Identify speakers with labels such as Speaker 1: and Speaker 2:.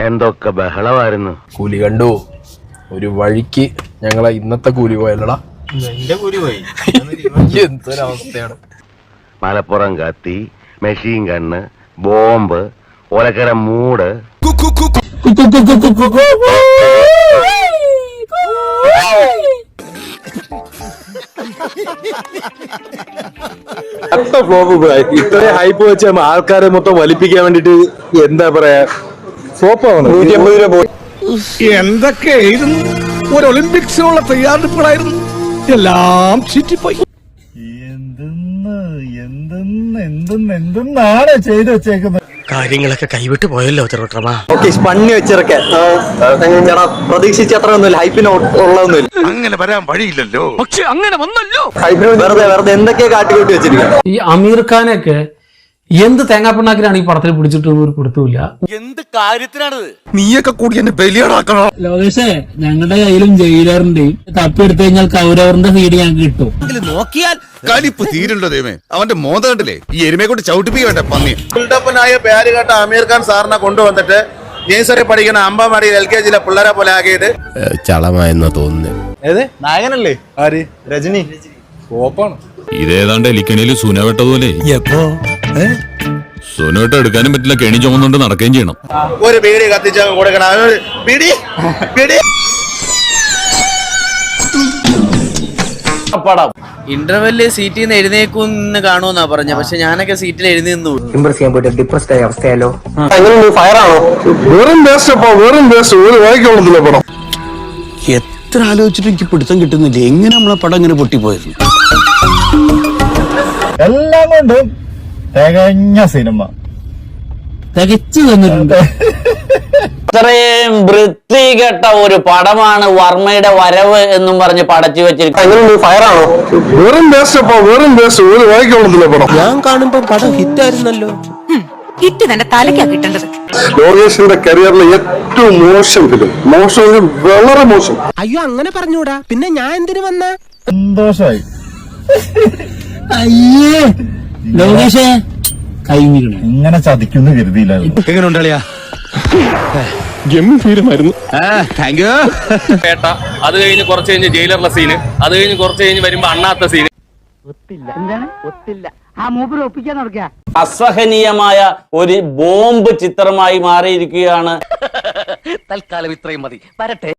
Speaker 1: എന്തൊക്കെ ബഹളമായിരുന്നു.
Speaker 2: കൂലി കണ്ടു. ഒരു വഴിക്ക് ഞങ്ങളെ ഇന്നത്തെ കൂലി പോയല്ലടാ. എന്തൊരവസ്ഥയാണ്.
Speaker 1: മലപ്പുറം കത്തി, മെഷീൻ കണ്ണ്, ബോംബ്, ഒലക്കര മൂട്.
Speaker 3: ഇത്രയും ഹൈപ്പ് വെച്ച് ആൾക്കാരെ മൊത്തം വലിപ്പിക്കാൻ വേണ്ടിട്ട് എന്താ പറയാ, ഫ്ലോപ്പാണ്. 150 രൂപ പോയി.
Speaker 4: എന്തൊക്കെയായിരുന്നു ഒരു ഒളിമ്പിക്സിനുള്ള തയ്യാറെടുപ്പുകളായിരുന്നു, എല്ലാം ചുറ്റിപ്പോയി. എന്തെന്നാണ് ചെയ്തു വെച്ചേക്കുന്നത്.
Speaker 5: കാര്യങ്ങളൊക്കെ കൈവിട്ട് പോയല്ലോ ചെറുട്ടമാ.
Speaker 3: പണി വെച്ചിറക്കെ പ്രതീക്ഷിച്ച അത്ര ഒന്നുമില്ല, ഹൈപ്പിന് ഉള്ളതൊന്നുമില്ല.
Speaker 4: അങ്ങനെ വരാൻ വഴിയില്ലല്ലോ.
Speaker 5: പക്ഷെ അങ്ങനെ വന്നല്ലോ.
Speaker 3: വെറുതെ എന്തൊക്കെയാ കാട്ടിക്കൂട്ടി വെച്ചിരിക്കുക.
Speaker 6: ഈ അമീർ ഖാനൊക്കെ എന്ത് തേങ്ങാപ്പിണ്ണാക്കിനാണ് ഈ പടത്തിൽ പിടിച്ചിട്ട് ഒരു കൊടുത്തൂല്ല.
Speaker 5: എന്ത് കാര്യത്തിനാണത്?
Speaker 4: നീയൊക്കെ കൂടി എന്നെ ബലിയാടാക്കണം.
Speaker 6: ലോകേഷേ, ഞങ്ങളുടെ കയ്യിലും ജയിലറിന്റെയും തപ്പിയെടുത്തു കഴിഞ്ഞാൽ കൗരവറിന്റെ സീഡ് ഞങ്ങൾക്ക് കിട്ടും.
Speaker 5: നോക്കിയാൽ
Speaker 4: കലിപ്പ് തീരുണ്ടോ ദൈവമേ. അവന്റെ മോത കണ്ടില്ലേ, ഈ എരുമയെ കൊണ്ട് ചവിട്ടിപ്പിക്കട്ടെ പന്നി.
Speaker 7: ബിൽഡപ്പനായ പേരുകേട്ട അമീർ ഖാൻ സാറിനെ കൊണ്ടുവന്നിട്ട് നേഴ്സറി പഠിക്കുന്ന അമ്പമടി LKG പിള്ളേരെ പോലെ ആക്കിയിട്ട്
Speaker 2: ചളമായെന്നാ തോന്നുന്നത്.
Speaker 3: നായകനല്ലേ ആര്? രജനി. ഓപ്പാണ്.
Speaker 8: ഇതേതാണ്ട് എലിക്കണിയില് സുന വെട്ടതുപോലെ. സുന വെട്ട എടുക്കാനും പറ്റില്ല, കെണി ചുമന്നുകൊണ്ട് നടക്കുകയും ചെയ്യണം.
Speaker 7: ഒരു ബീഡി കത്തിച്ച് കൊടുക്കണം. ബീഡി ബീഡി
Speaker 5: ഇന്റർവെല്ല് സീറ്റിൽ നിന്ന് എഴുന്നേക്കുന്ന് കാണുമെന്നാ പറഞ്ഞ, പക്ഷെ ഞാനൊക്കെ സീറ്റിൽ എഴുതി നിന്നു.
Speaker 3: ഇംപ്രസ് ചെയ്യാൻ പോയിട്ട് ഡിപ്രസ്ഡ് ആയ അവസ്ഥയല്ലോ.
Speaker 4: ഫയറാണോ? വെറും വേസ്റ്റ്. ഒരു വായിക്കുള്ളതില്ല പടം.
Speaker 5: എത്ര ആലോചിച്ചിട്ട് എനിക്ക് പിടുത്തം കിട്ടുന്നില്ല, എങ്ങനെ നമ്മളെ പടം ഇങ്ങനെ പൊട്ടിപ്പോയിരുന്നു.
Speaker 4: എല്ലാം കൊണ്ടും തികഞ്ഞ സിനിമ.
Speaker 6: തികച്ചു തന്നിട്ടുണ്ട്.
Speaker 9: ഇത്രയും വൃത്തികെട്ട ഒരു പടമാണ് വർമ്മയുടെ വരവ് എന്നും പറഞ്ഞ് പടച്ചു വെച്ചിരിക്കുന്നത്.
Speaker 3: ഫയറാണോ?
Speaker 4: വെറും വേസ്റ്റ്. ഒരു വായിക്കുള്ളതില്ല പടം.
Speaker 5: ഞാൻ കാണുമ്പോ പടം ഹിറ്റായിരുന്നല്ലോ.
Speaker 10: ഹിറ്റ് തന്നെ തലയ്ക്കാ കിട്ടേണ്ടത്.
Speaker 3: ലോകേഷിന്റെ കരിയറിലെ ഏറ്റവും മോശം ഫിലിം. മോശം, വളരെ മോശം.
Speaker 5: അയ്യോ, അങ്ങനെ പറഞ്ഞൂടാ. പിന്നെ ഞാൻ എന്തിനു വന്ന?
Speaker 4: സന്തോഷായി.
Speaker 6: അയ്യേ ലോകേഷേ, കഴിഞ്ഞിരിക്കണേ.
Speaker 4: ഇങ്ങനെ ചതിക്കുന്നു കരുതിയില്ലായിരുന്നു.
Speaker 5: എങ്ങനെ ഉണ്ടാളിയാ?
Speaker 4: ഗംഭീരമായിരുന്നു.
Speaker 5: Thank you.
Speaker 8: പേട്ട, അത് കഴിഞ്ഞ് കുറച്ച് കഴിഞ്ഞ് ജയിലറിലെ സീന്, അത് കഴിഞ്ഞ് കുറച്ച് കഴിഞ്ഞ് വരുമ്പോ അണ്ണാത്ത സീന്.
Speaker 9: അസഹനീയമായ ഒരു ബോംബ് ചിത്രമായി മാറിയിരിക്കുകയാണ്.
Speaker 5: തൽക്കാലം ഇത്രയും മതി. വരട്ടെ.